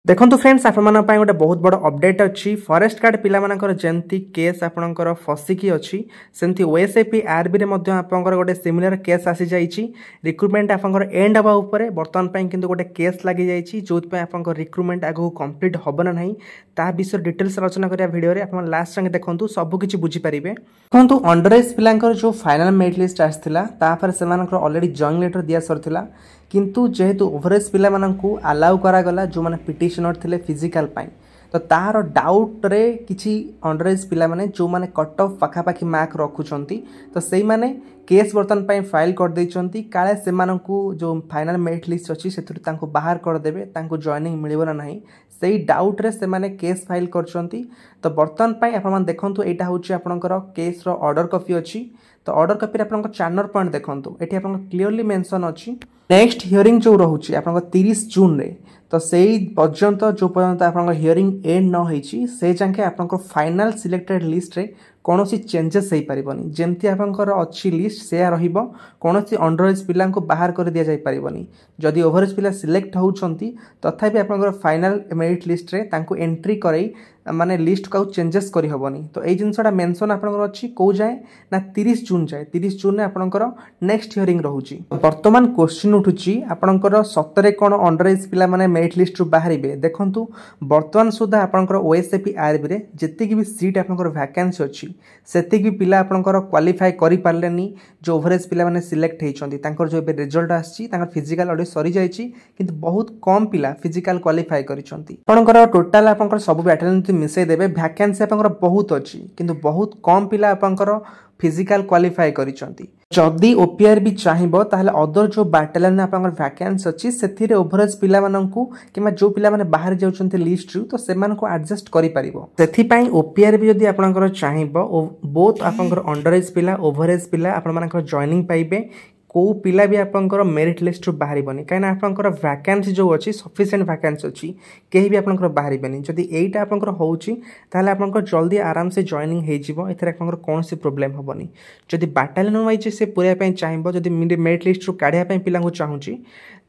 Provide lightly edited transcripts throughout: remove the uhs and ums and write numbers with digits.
देखो फ्रेंड्स आप गोटे बहुत बड़ अपडेट अच्छी फॉरेस्ट गार्ड पिलामानकर जमती केस आपणकर फसिकी अच्छी सेमती ओएसएपी आरबी रे गोटे सिमिलर केस आसी जाइए रिक्रुटमेंट आपंकर एंड हवा उपरे बर्तमान पर किंतु गोटे केस लगी जाइए जो आप रिक्रुटमेंट आगू कंप्लीट हम ना ना ता विषय डिटेल्स आलोचना करिया वीडियो रे आप लास्ट संगे देखंतु सब किछि बुझी परिबे। देखंतु अंडर एज पिलांकर जो फाइनल मेरिट लिस्ट आस्थिला तापर सेमानकर ऑलरेडी जॉइनिंग लेटर दिया सरथिला किंतु जेहेतु ओवरेज पिला माननकु अलाउ करा गला जो माने पिटिशनर थिले फिजिकल पाई तो तार डाउट रे किछि अंडर एज पिला माने जो माने कट ऑफ पाखा पाखी मार्क रखुचंती तो सेई माने केस बर्तन पाई फाइल कर देइचंती काले सेमानकु जो फाइनल मेरिट लिस्ट अछि सेथुर तांको बाहर कर देबे तांको जॉइनिंग मिलिबो ना नाही सेई डाउट रे से माने केस फाइल करचंती तो बर्तन पाई आपण मान देखंतु एटा होची आपणकर केस रो ऑर्डर कॉपी अछि तो ऑर्डर कॉपी रे आपणकर चैनर पॉइंट देखंतु एठी आपन क्लियरली मेंशन अछि नेक्स्ट हियरिंग जो रहुची आपणकर 30 जून रे तो सेई पर्यंत जो पर्यंत आपणकर हियरिंग एंड न होईची से जांके आपणकर फाइनल सिलेक्टेड लिस्ट रे कौनसी चेंजेस हो पारिबनी जेमती आपंकर अच्छी लिस्ट से रहिबो कौनसी अंडर एज पिला को बाहर कर दिया जाय पारिबनी जदि ओवर एज पिला सिलेक्ट होउचंती तथापि आपंकर फाइनल मेरिट लिस्ट रे तांको एंट्री करई माने लिस्ट को चेंजेस करी हबनी तो एई जिंसटा मेंशन आपनकर अछि को जाय ना 30 जून जाय 30 जून ने आपनकर नेक्स्ट हियरिंग रहउची वर्तमान क्वेश्चन उठुची आपनकर सतरे कोन अंडर एज पिला माने मेरिट लिस्ट रु बाहरिबे देखंतु वर्तमान सुधा आपनकर ओएसएपी आरबी रे जति भी सीट आपनकर वैकेंसी अछि सेति भी पिला आपनकर क्वालिफाई करि पारलेनी जो ओवरेज पिला माने सिलेक्ट हेचंती तांकर जो रिजल्ट आछि तांकर फिजिकल ऑडिट सरी जायछि किंतु बहुत कम पिला फिजिकल क्वालिफाई करिसंती आपनकर टोटल आपनकर सब बैटल मिसई देबे वैकेंसी आपनकर बहुत अछि किंतु बहुत कम पिला आपनकर फिजिकल क्वालिफाई करिसंती जदि ओपीआर भी चाहिबो ताहले अदर जो बैटालियन आपनकर वैकेंसी अछि सेथिरे ओवरेज पिला माननकु किमा जो पिला माने बाहर जाउचंती लिस्ट रु तो सेमान को एडजस्ट करि परिबो सेथि पई ओपीआर भी यदि आपनकर चाहिबो बोथ आपनकर अंडर एज पिला ओवरेज पिला आपन मानकर जॉइनिंग पाइबे को पिला भी आपनकर मेरिट लिस्ट रु बाहरिबनी काइना आपनकर वैकेंसी जो अछि सफिशिएंट वैकेंसी अछि केही भी आपनकर बाहरिबनी जदि एटा आपनकर होउची ताले आपनकर जल्दी आराम से जॉइनिंग हे जिवो एथरे आपनकर कोनसी प्रॉब्लम हबनी जदि बैटालियन वाइज से पूरा पई चाहिबो जदि मेरिट लिस्ट रु काढिया पई पिला को चाहूची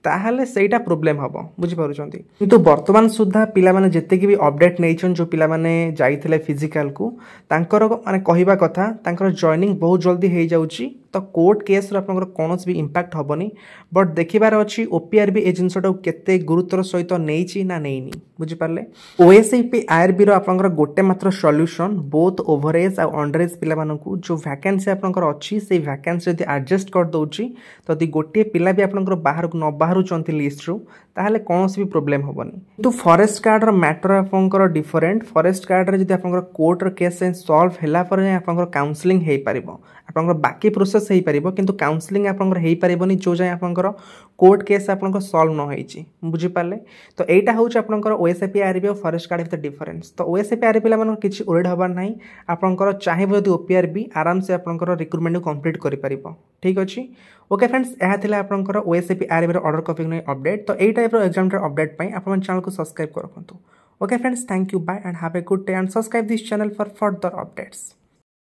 ताहले सेटा प्रॉब्लम हबो बुझि पारुचंती किंतु वर्तमान सुधा पिला माने जते की भी अपडेट नैचन जो पिला माने जाईथिले फिजिकल को तांकर माने कहिबा कथा तांकर जॉइनिंग बहुत जल्दी हे जाउची तो कोर्ट केस रो आपनकर कोनोस भी इंपैक्ट हबनी बट देखिबार अछि ओपीआर भी ए जिंसटा केते गुरुतर सहित नैची ना नैनी बुझि पारले ओएसएपी आरबी रो आपनकर गोटे मात्र सॉल्यूशन बोथ ओवरेज और अंडरेज पिला मानकु जो वैकेंसी आपनकर अछि से वैकेंसी यदि एडजस्ट कर दोउची तो यदि गोटे पिला भी आपनकर बाहर न बाहर चंती लिस्ट रु ताहले कोनोस भी प्रॉब्लम हबनी तो फॉरेस्ट गार्ड रो मैटर आपनकर डिफरेंट फॉरेस्ट गार्ड रे यदि आपनकर कोर्ट रो केस सॉल्व हैला पर आपनकर काउंसलिंग हे परिबो आपनकर बाकी प्रोसेस हे परिबो किंतु काउंसलिंग आपनकर हे परिबोनी जो जाय आपनकर कोर्ट केस आपनकर सॉल्व न होईची बुझि पाले तो एटा होउछ आपनकर ओएसएपी आरबी और फॉरेस्ट गार्ड विथ डिफरेंस तो ओएसएपी आरबी पिला मन किछि ओरेड हबार नाही आपनकर चाहिबो यदि ओपीआर भी आराम से आपनकर रिक्रुटमेंट को कंप्लीट करि परिबो ठीक अछि ओके फ्रेंड्स एहा थिला आपनकर ओएसएपी आरबी रो ऑर्डर कॉपी नै अपडेट तो एई टाइप रो एग्जाम रो अपडेट पई आपन चैनल को सब्सक्राइब करखंतु okay friends thank you bye and have a good day and subscribe this channel for further updates.